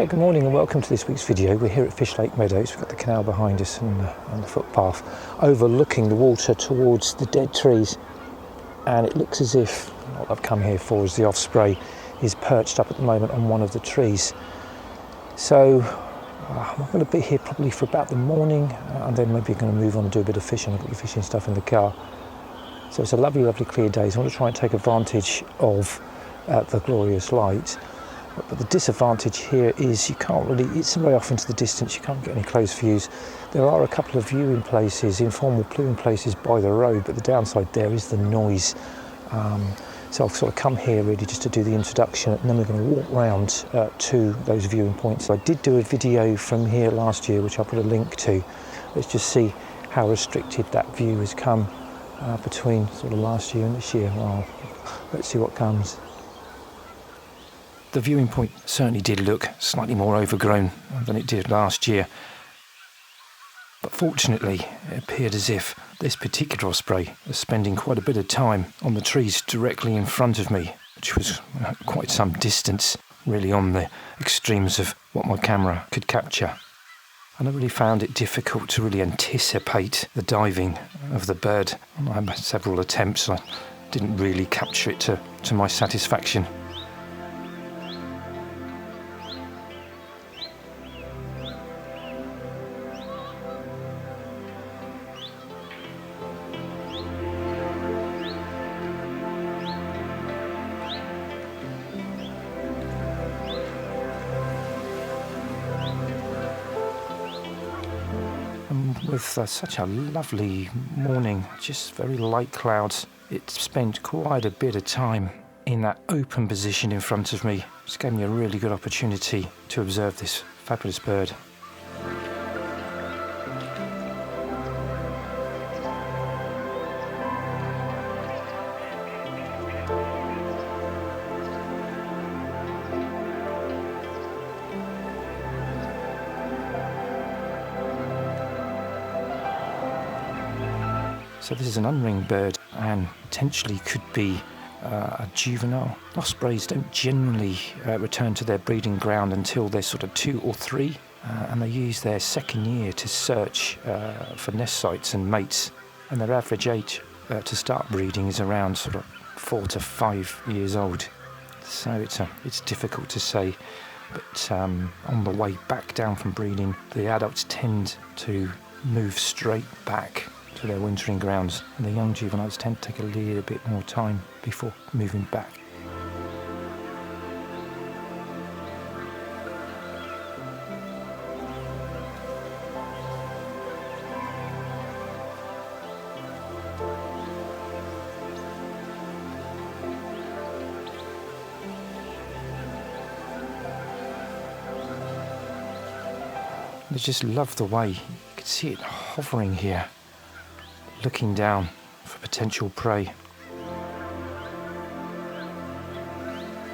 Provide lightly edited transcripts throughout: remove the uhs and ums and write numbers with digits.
So good morning and welcome to this week's video. We're here at Fishlake Meadows. We've got the canal behind us and the footpath overlooking the water towards the dead trees, and it looks as if what I've come here for is the Osprey is perched up at the moment on one of the trees. So I'm going to be here probably for about the morning, and then maybe going to move on and do a bit of fishing. I've got the fishing stuff in the car. So it's a lovely, lovely clear day, so I want to try and take advantage of the glorious light. But the disadvantage here is you can't really, it's very off into the distance, you can't get any close views. There are a couple of viewing places, informal viewing places by the road, but the downside there is the noise. So I've sort of come here really just to do the introduction, and then we're going to walk round to those viewing points. I did do a video from here last year, which I'll put a link to. Let's just see how restricted that view has come between sort of last year and this year. Well, let's see what comes. The viewing point certainly did look slightly more overgrown than it did last year. But fortunately, it appeared as if this particular Osprey was spending quite a bit of time on the trees directly in front of me, which was quite some distance, really on the extremes of what my camera could capture. And I really found it difficult to really anticipate the diving of the bird. I had several attempts, I didn't really capture it to my satisfaction. With such a lovely morning, just very light clouds, it spent quite a bit of time in that open position in front of me. Just gave me a really good opportunity to observe this fabulous bird. So this is an unringed bird and potentially could be a juvenile. Ospreys don't generally return to their breeding ground until they're sort of 2 or 3, and they use their second year to search for nest sites and mates. And their average age to start breeding is around sort of 4 to 5 years old. So it's difficult to say, but on the way back down from breeding, the adults tend to move straight back to their wintering grounds, and the young juveniles tend to take a little bit more time before moving back. I just love the way you can see it hovering here, looking down for potential prey.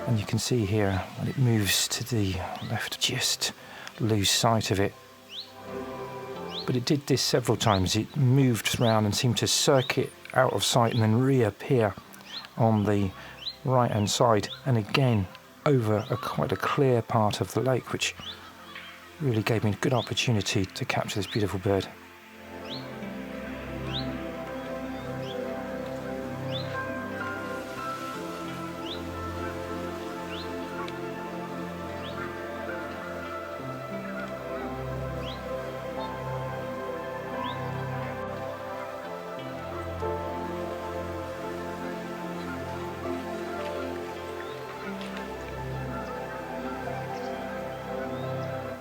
And you can see here when it moves to the left, just lose sight of it. But it did this several times. It moved around and seemed to circuit out of sight and then reappear on the right hand side, and again over quite a clear part of the lake, which really gave me a good opportunity to capture this beautiful bird.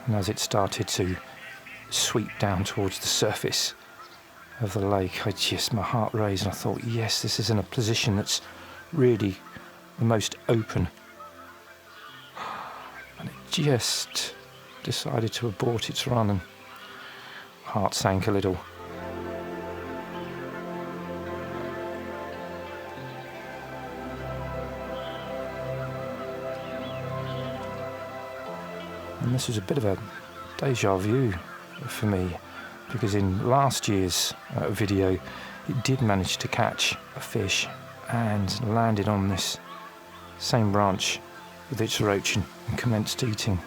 And as it started to sweep down towards the surface of the lake, my heart raised, and I thought, yes, this is in a position that's really the most open. And it just decided to abort its run, and heart sank a little. And this was a bit of a deja vu for me, because in last year's video it did manage to catch a fish and landed on this same branch with its roach and commenced eating.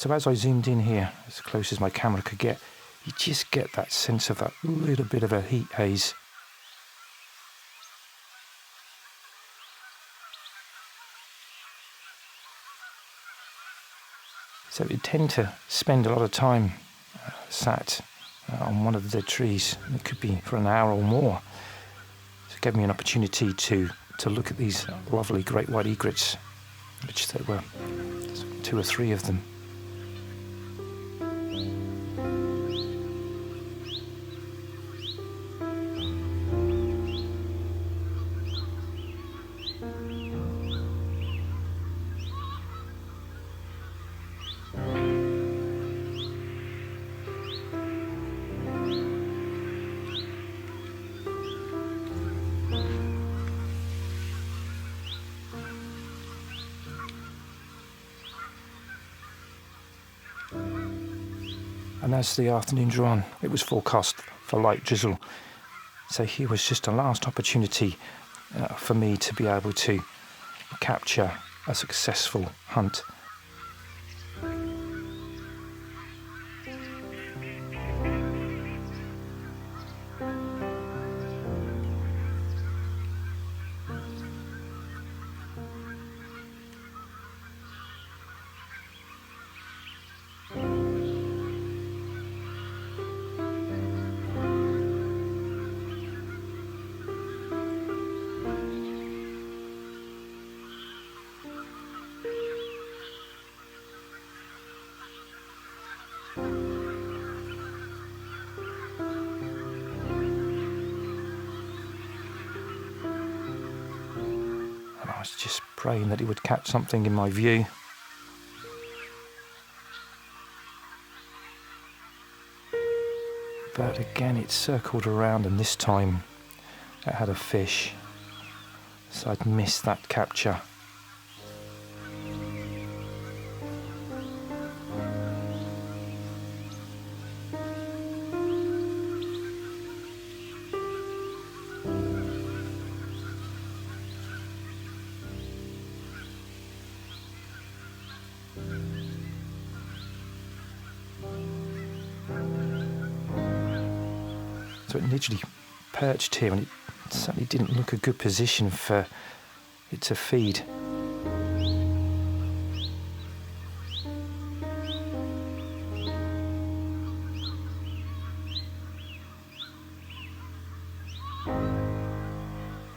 So as I zoomed in here, as close as my camera could get, you just get that sense of that little bit of a heat haze. So you tend to spend a lot of time sat on one of the dead trees. It could be for an hour or more. So it gave me an opportunity to look at these lovely great white egrets, which there were 2 or 3 of them. And as the afternoon drew on, it was forecast for light drizzle. So here was just a last opportunity for me to be able to capture a successful hunt. I was just praying that he would catch something in my view. But again, it circled around, and this time it had a fish. So I'd missed that capture. So it literally perched here, and it certainly didn't look a good position for it to feed.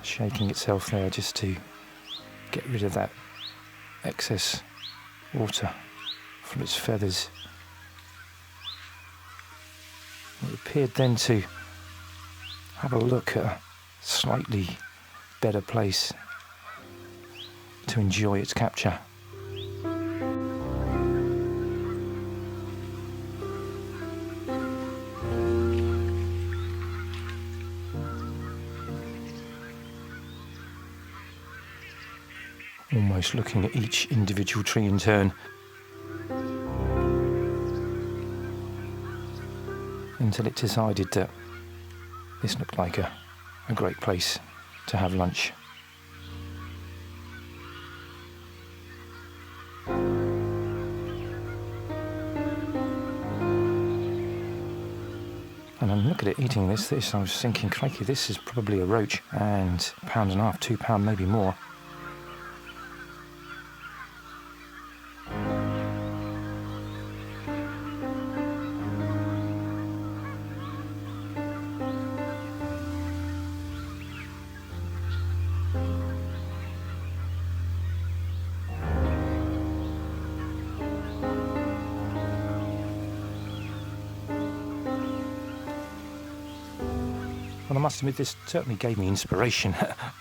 Shaking itself there just to get rid of that excess water from its feathers. It appeared then to have a look at a slightly better place to enjoy its capture. Almost looking at each individual tree in turn, until it decided that this looked like a great place to have lunch. And then look at it eating this. I was thinking, crikey, this is probably a roach, and £1.5, £2, maybe more. Well, I must admit, this certainly gave me inspiration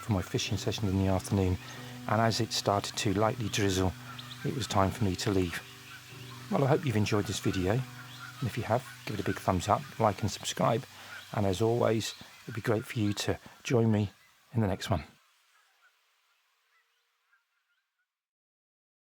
for my fishing session in the afternoon, and as it started to lightly drizzle, it was time for me to leave. Well, I hope you've enjoyed this video, and if you have, give it a big thumbs up, like and subscribe, and as always, it'd be great for you to join me in the next one.